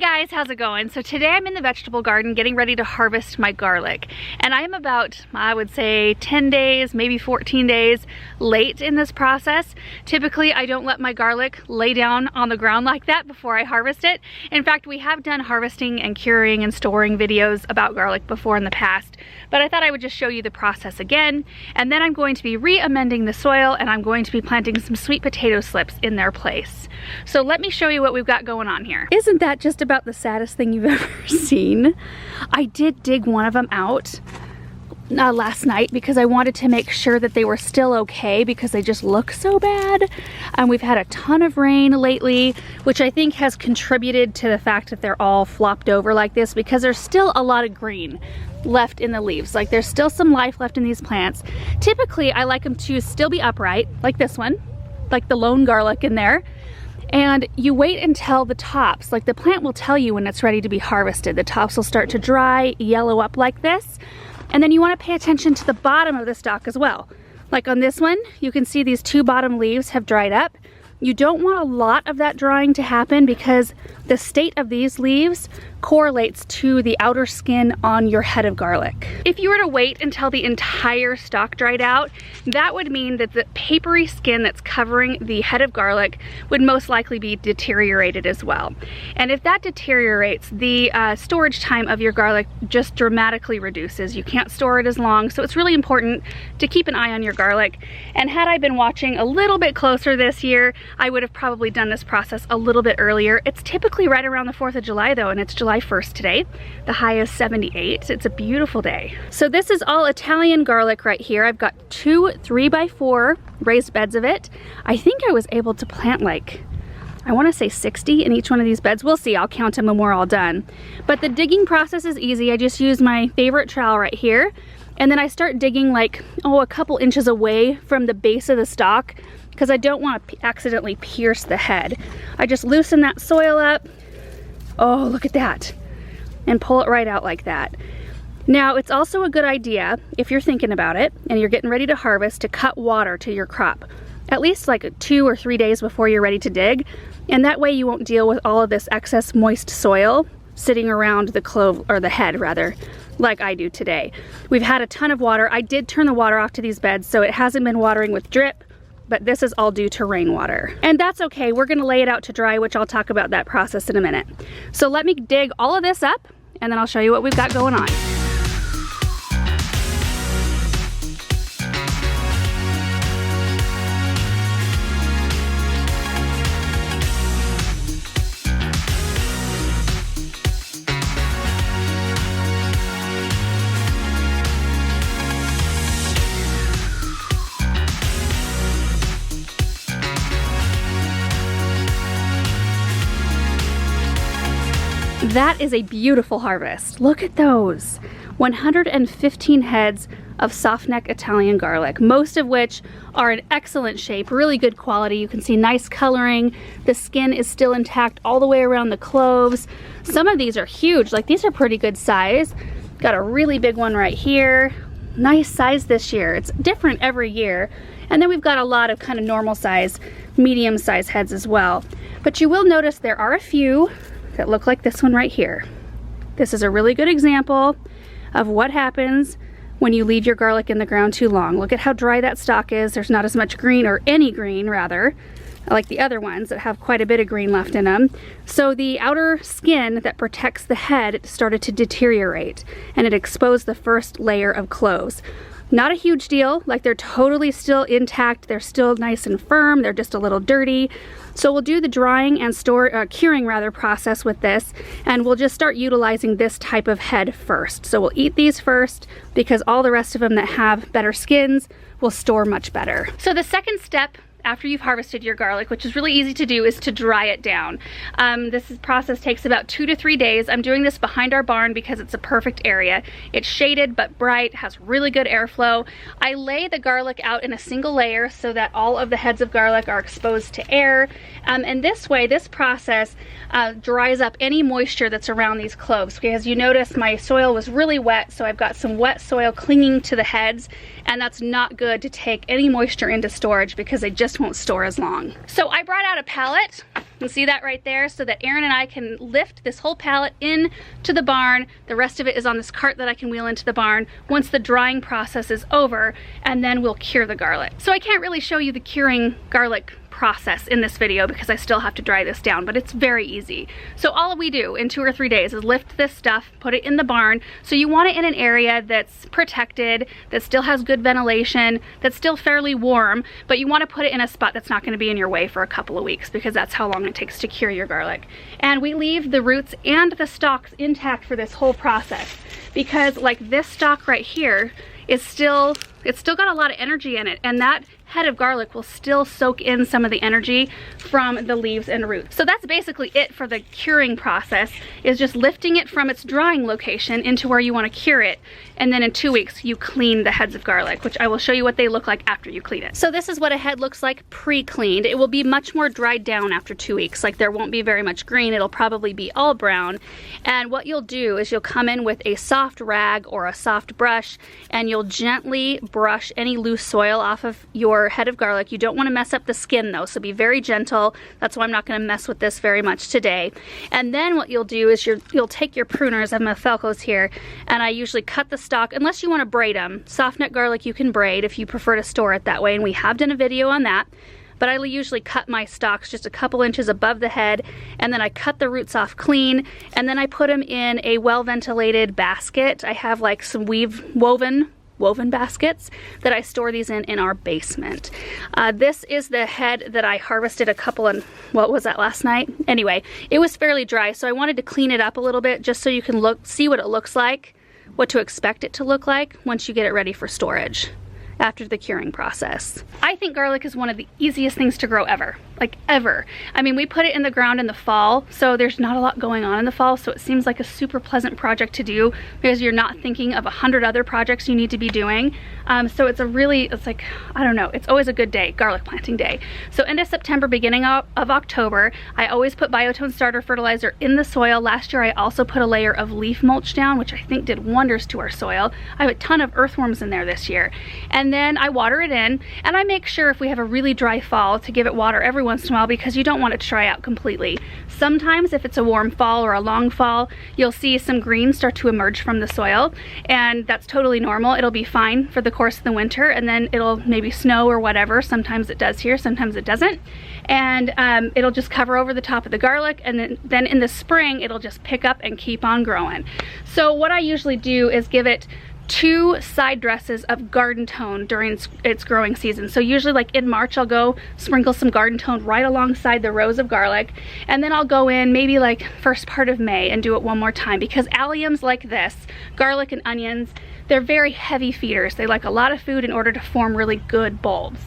guys, how's it going? So today I'm in the vegetable garden getting ready to harvest my garlic. And I am about, I would say 10 days, maybe 14 days late in this process. Typically I don't let my garlic lay down on the ground like that before I harvest it. In fact, we have done harvesting and curing and storing videos about garlic before in the past, but I thought I would just show you the process again. And then I'm going to be re-amending the soil and I'm going to be planting some sweet potato slips in their place. So let me show you what we've got going on here. Isn't that just about the saddest thing you've ever seen? I did dig one of them out last night because I wanted to make sure that they were still okay because they just look so bad. And we've had a ton of rain lately, which I think has contributed to the fact that they're all flopped over like this because there's still a lot of green left in the leaves. Like there's still some life left in these plants. Typically I like them to still be upright, like this one, like the lone garlic in there. And you wait until the tops, like the plant will tell you when it's ready to be harvested. The tops will start to dry, yellow up like this. And then you want to pay attention to the bottom of the stalk as well. Like on this one, you can see these two bottom leaves have dried up. You don't want a lot of that drying to happen because the state of these leaves correlates to the outer skin on your head of garlic. If you were to wait until the entire stalk dried out, that would mean that the papery skin that's covering the head of garlic would most likely be deteriorated as well. And if that deteriorates, the storage time of your garlic just dramatically reduces. You can't store it as long, so it's really important to keep an eye on your garlic. And had I been watching a little bit closer this year, I would have probably done this process a little bit earlier. It's typically right around the 4th of July though, and it's July 1st today. The high is 78. It's a beautiful day. So this is all Italian garlic right here. I've got 2 3x4 raised beds of it. I think I was able to plant like, I want to say 60 in each one of these beds. We'll see, I'll count them when we're all done. But the digging process is easy. I just use my favorite trowel right here. And then I start digging like, a couple inches away from the base of the stalk because I don't want to accidentally pierce the head. I just loosen that soil up. Oh, look at that. And pull it right out like that. Now, it's also a good idea, if you're thinking about it and you're getting ready to harvest, to cut water to your crop. At least like 2 or 3 days before you're ready to dig. And that way you won't deal with all of this excess moist soil sitting around the clove, or the head rather, like I do today. We've had a ton of water. I did turn the water off to these beds, so it hasn't been watering with drip, but this is all due to rainwater. And that's okay, we're gonna lay it out to dry, which I'll talk about that process in a minute. So let me dig all of this up, and then I'll show you what we've got going on. That is a beautiful harvest. Look at those. 115 heads of softneck Italian garlic, most of which are in excellent shape, really good quality. You can see nice coloring. The skin is still intact all the way around the cloves. Some of these are huge, like these are pretty good size. Got a really big one right here. Nice size this year. It's different every year. And then we've got a lot of kind of normal size, medium size heads as well. But you will notice there are a few that look like this one right here. This is a really good example of what happens when you leave your garlic in the ground too long. Look at how dry that stalk is. There's not as much green, or any green rather, like the other ones that have quite a bit of green left in them. So the outer skin that protects the head started to deteriorate, and it exposed the first layer of cloves. Not a huge deal, like they're totally still intact, they're still nice and firm, they're just a little dirty. So we'll do the drying and curing rather process with this, and we'll just start utilizing this type of head first. So we'll eat these first because all the rest of them that have better skins will store much better. So the second step after you've harvested your garlic, which is really easy to do, is to dry it down. This process takes about 2 to 3 days. I'm doing this behind our barn because it's a perfect area. It's shaded but bright, has really good airflow. I lay the garlic out in a single layer so that all of the heads of garlic are exposed to air. And this way, this process dries up any moisture that's around these cloves. Because you notice my soil was really wet, so I've got some wet soil clinging to the heads, and that's not good to take any moisture into storage because they just won't store as long. So I brought out a pallet You see that right there? So that Aaron and I can lift this whole pallet in to the barn. The rest of it is on this cart that I can wheel into the barn once the drying process is over, and then we'll cure the garlic. So I can't really show you the curing garlic process in this video because I still have to dry this down, but it's very easy. So all we do in 2 or 3 days is lift this stuff, put it in the barn. So you want it in an area that's protected, that still has good ventilation, that's still fairly warm, but you want to put it in a spot that's not going to be in your way for a couple of weeks, because that's how long it takes to cure your garlic. And we leave the roots and the stalks intact for this whole process, because like this stalk right here is still, it's still got a lot of energy in it, and that head of garlic will still soak in some of the energy from the leaves and roots. So that's basically it for the curing process, is just lifting it from its drying location into where you want to cure it, and then in 2 weeks you clean the heads of garlic, which I will show you what they look like after you clean it. So this is what a head looks like pre-cleaned. It will be much more dried down after 2 weeks. Like, there won't be very much green, it'll probably be all brown. And what you'll do is you'll come in with a soft rag or a soft brush, and you'll gently brush any loose soil off of your head of garlic. You don't want to mess up the skin though, so be very gentle. That's why I'm not going to mess with this very much today. And then what you'll do is you'll take your pruners. I have my Falcos here, and I usually cut the stalk, unless you want to braid them. Soft neck garlic you can braid if you prefer to store it that way, and we have done a video on that. But I usually cut my stalks just a couple inches above the head, and then I cut the roots off clean, and then I put them in a well-ventilated basket. I have like some woven baskets that I store these in our basement. This is the head that I harvested what was that, last night? Anyway, it was fairly dry, so I wanted to clean it up a little bit just so you can see what it looks like, what to expect it to look like once you get it ready for storage after the curing process. I think garlic is one of the easiest things to grow ever. Like ever. I mean, we put it in the ground in the fall, so there's not a lot going on in the fall, so it seems like a super pleasant project to do because you're not thinking of 100 other projects you need to be doing. So it's like, I don't know, it's always a good day, garlic planting day. So end of September, beginning of October, I always put Biotone starter fertilizer in the soil. Last year I also put a layer of leaf mulch down, which I think did wonders to our soil. I have a ton of earthworms in there this year. And then I water it in, and I make sure if we have a really dry fall to give it water every once in a while, because you don't want it to dry out completely. Sometimes if it's a warm fall or a long fall, you'll see some green start to emerge from the soil, and that's totally normal. It'll be fine for the course of the winter, and then it'll maybe snow or whatever. Sometimes it does here, sometimes it doesn't. And it'll just cover over the top of the garlic, and then in the spring it'll just pick up and keep on growing. So what I usually do is give it 2 side dresses of Garden Tone during its growing season. So usually like in March I'll go sprinkle some Garden Tone right alongside the rows of garlic, and then I'll go in maybe like first part of May and do it one more time, because alliums like this, garlic and onions, they're very heavy feeders. They like a lot of food in order to form really good bulbs.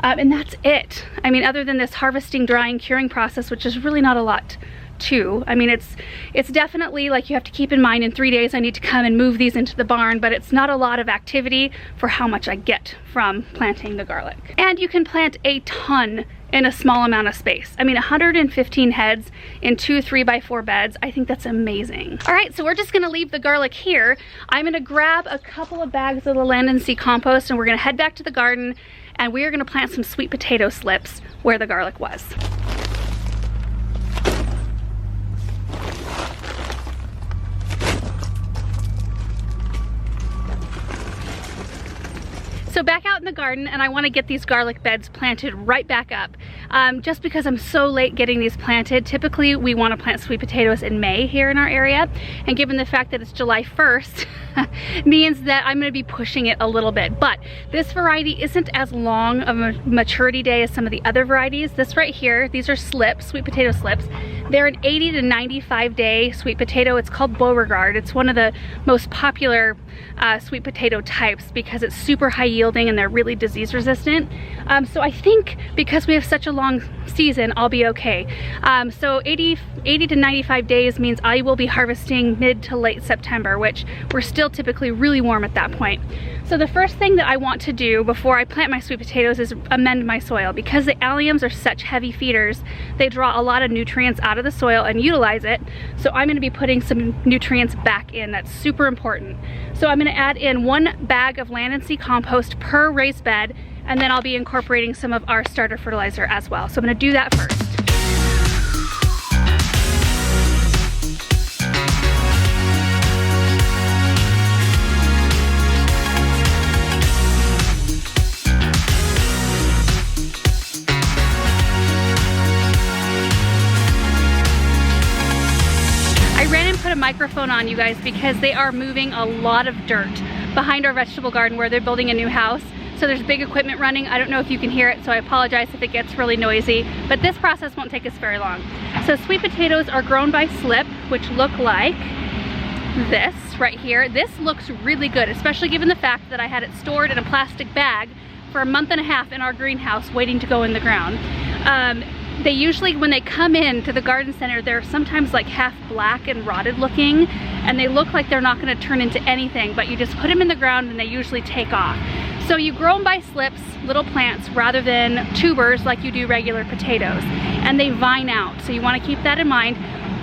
And that's it. I mean, other than this harvesting, drying, curing process, which is really not a lot too. I mean, it's definitely like you have to keep in mind in 3 days I need to come and move these into the barn, but it's not a lot of activity for how much I get from planting the garlic. And you can plant a ton in a small amount of space. I mean, 115 heads in 2 3x4 beds. I think that's amazing. All right, so we're just gonna leave the garlic here. I'm gonna grab a couple of bags of the Land and Sea compost, and we're gonna head back to the garden, and we are gonna plant some sweet potato slips where the garlic was. So back out in the garden, and I want to get these garlic beds planted right back up. Just because I'm so late getting these planted. Typically we want to plant sweet potatoes in May here in our area, and given the fact that it's July 1st means that I'm going to be pushing it a little bit. But this variety isn't as long of a maturity day as some of the other varieties. This right here, these are slips, sweet potato slips. They're an 80 to 95 day sweet potato. It's called Beauregard. It's one of the most popular sweet potato types because it's super high yielding and they're really disease resistant. So I think because we have such a long season, I'll be okay. So 80 to 95 days means I will be harvesting mid to late September, which we're still typically really warm at that point. So the first thing that I want to do before I plant my sweet potatoes is amend my soil. Because the alliums are such heavy feeders, they draw a lot of nutrients out of the soil and utilize it. So I'm going to be putting some nutrients back in. That's super important. So I'm going to add in 1 bag of Land and Sea compost per raised bed, and then I'll be incorporating some of our starter fertilizer as well. So I'm going to do that first. I ran and put a microphone on, you guys, because they are moving a lot of dirt behind our vegetable garden where they're building a new house. So there's big equipment running. I don't know if you can hear it, so I apologize if it gets really noisy, but this process won't take us very long. So sweet potatoes are grown by slip, which look like this right here. This looks really good, especially given the fact that I had it stored in a plastic bag for a month and a half in our greenhouse waiting to go in the ground. They usually, when they come in to the garden center, they're sometimes like half black and rotted looking, and they look like they're not gonna turn into anything, but you just put them in the ground and they usually take off. So you grow them by slips, little plants, rather than tubers like you do regular potatoes, and they vine out. So you wanna keep that in mind.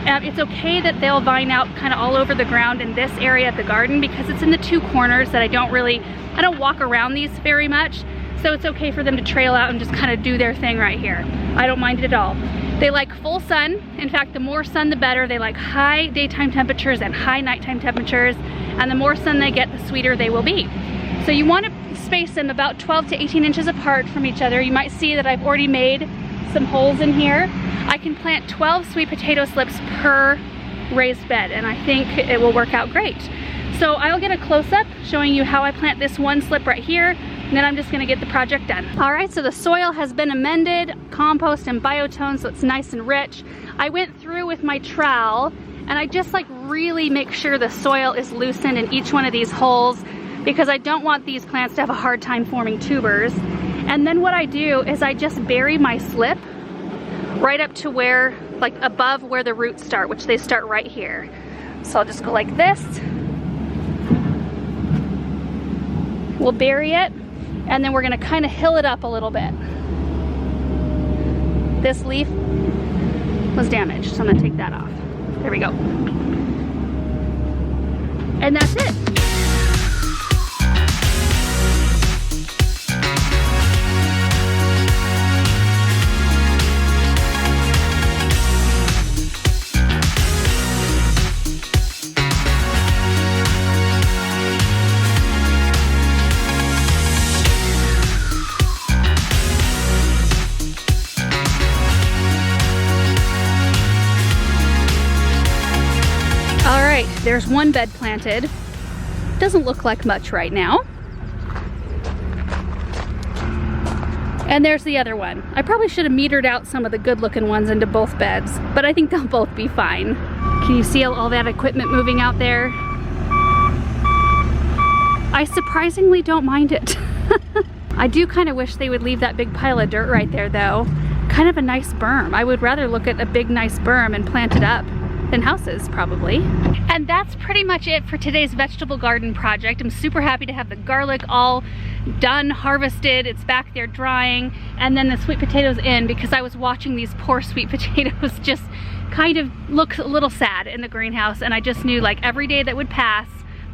It's okay that they'll vine out kind of all over the ground in this area of the garden because it's in the two corners that I don't walk around these very much. So it's okay for them to trail out and just kind of do their thing right here. I don't mind it at all. They like full sun. In fact, the more sun, the better. They like high daytime temperatures and high nighttime temperatures. And the more sun they get, the sweeter they will be. So you want to space them about 12 to 18 inches apart from each other. You might see that I've already made some holes in here. I can plant 12 sweet potato slips per raised bed, and I think it will work out great. So I'll get a close-up showing you how I plant this one slip right here, and then I'm just gonna get the project done. All right, so the soil has been amended, compost and biotone, so it's nice and rich. I went through with my trowel, and I just like really make sure the soil is loosened in each one of these holes because I don't want these plants to have a hard time forming tubers. And then what I do is I just bury my slip right up to where, like above where the roots start, which they start right here. So I'll just go like this. We'll bury it, and then we're gonna kind of hill it up a little bit. This leaf was damaged, so I'm gonna take that off. There we go. And that's it. There's one bed planted. Doesn't look like much right now. And there's the other one. I probably should have metered out some of the good looking ones into both beds, but I think they'll both be fine. Can you see all that equipment moving out there? I surprisingly don't mind it. I do kind of wish they would leave that big pile of dirt right there though. Kind of a nice berm. I would rather look at a big nice berm and plant it up than houses probably. And that's pretty much it for today's vegetable garden project. I'm super happy to have the garlic all done, harvested. It's back there drying, and then the sweet potatoes in, because I was watching these poor sweet potatoes just kind of look a little sad in the greenhouse, and I just knew like every day that would pass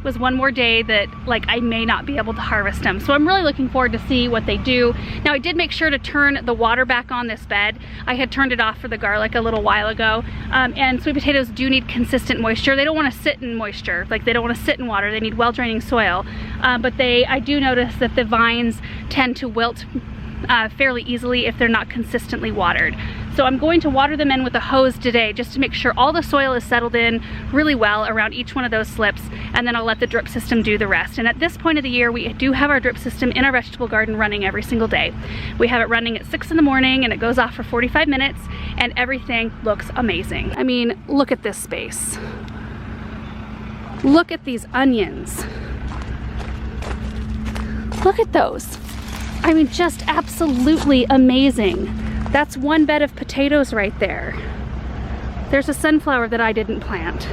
was one more day that like I may not be able to harvest them. So I'm really looking forward to see what they do. Now I did make sure to turn the water back on this bed. I had turned it off for the garlic a little while ago. And sweet potatoes do need consistent moisture. They don't want to sit in moisture, like they don't want to sit in water. They need well-draining soil. But I do notice that the vines tend to wilt fairly easily if they're not consistently watered. So I'm going to water them in with a hose today just to make sure all the soil is settled in really well around each one of those slips, and then I'll let the drip system do the rest. And at this point of the year, we do have our drip system in our vegetable garden running every single day. We have it running at 6 in the morning and it goes off for 45 minutes and everything looks amazing. I mean, look at this space. Look at these onions. Look at those. I mean, just absolutely amazing. That's one bed of potatoes right there. There's a sunflower that I didn't plant.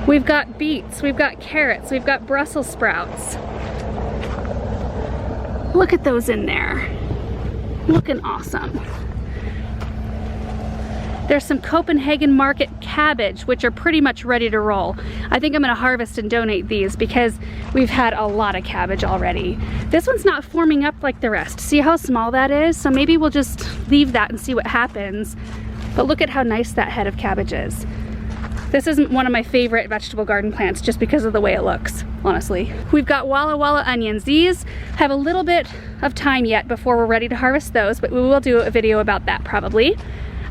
We've got beets, we've got carrots, we've got Brussels sprouts. Look at those in there. Looking awesome. There's some Copenhagen Market cabbage, which are pretty much ready to roll. I think I'm gonna harvest and donate these because we've had a lot of cabbage already. This one's not forming up like the rest. See how small that is? So maybe we'll just leave that and see what happens. But look at how nice that head of cabbage is. This isn't one of my favorite vegetable garden plants just because of the way it looks, honestly. We've got Walla Walla onions. These have a little bit of time yet before we're ready to harvest those, but we will do a video about that probably.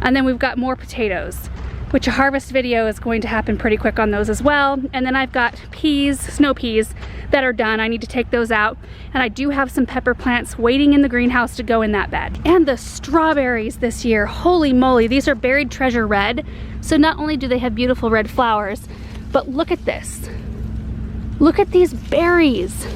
And then we've got more potatoes. which a harvest video is going to happen pretty quick on those as well. And then I've got peas, snow peas, that are done. I need to take those out. And I do have some pepper plants waiting in the greenhouse to go in that bed. And the strawberries this year, holy moly, these are Buried Treasure Red. So not only do they have beautiful red flowers, but look at this. Look at these berries.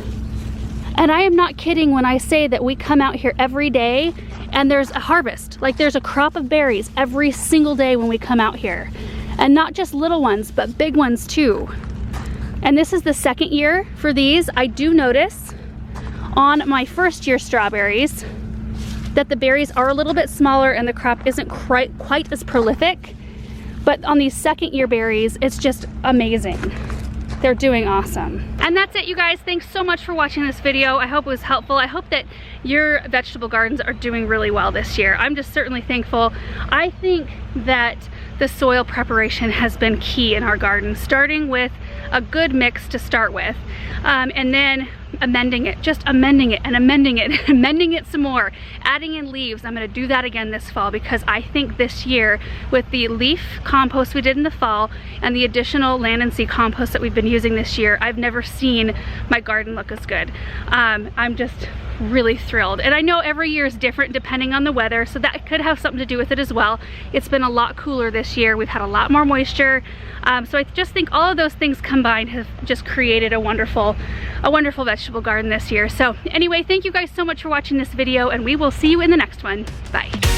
And I am not kidding when I say that we come out here every day and there's a harvest. Like there's a crop of berries every single day when we come out here. And not just little ones, but big ones too. And this is the second year for these. I do notice on my first year strawberries that the berries are a little bit smaller and the crop isn't quite as prolific. But on these second year berries, it's just amazing. They're doing awesome. And that's it, you guys. Thanks so much for watching this video. I hope it was helpful. I hope that your vegetable gardens are doing really well this year. I'm just certainly thankful. I think that the soil preparation has been key in our garden, starting with a good mix to start with, and then amending it, just amending it and amending it and amending it some more, adding in leaves. I'm going to do that again this fall because I think this year with the leaf compost we did in the fall and the additional land and sea compost that we've been using this year, I've never seen my garden look as good. I'm just really thrilled. And I know every year is different depending on the weather, so that could have something to do with it as well. It's been a lot cooler this year. We've had a lot more moisture. So I just think all of those things combined have just created a wonderful vegetable garden this year. So anyway, thank you guys so much for watching this video, and we will see you in the next one. Bye.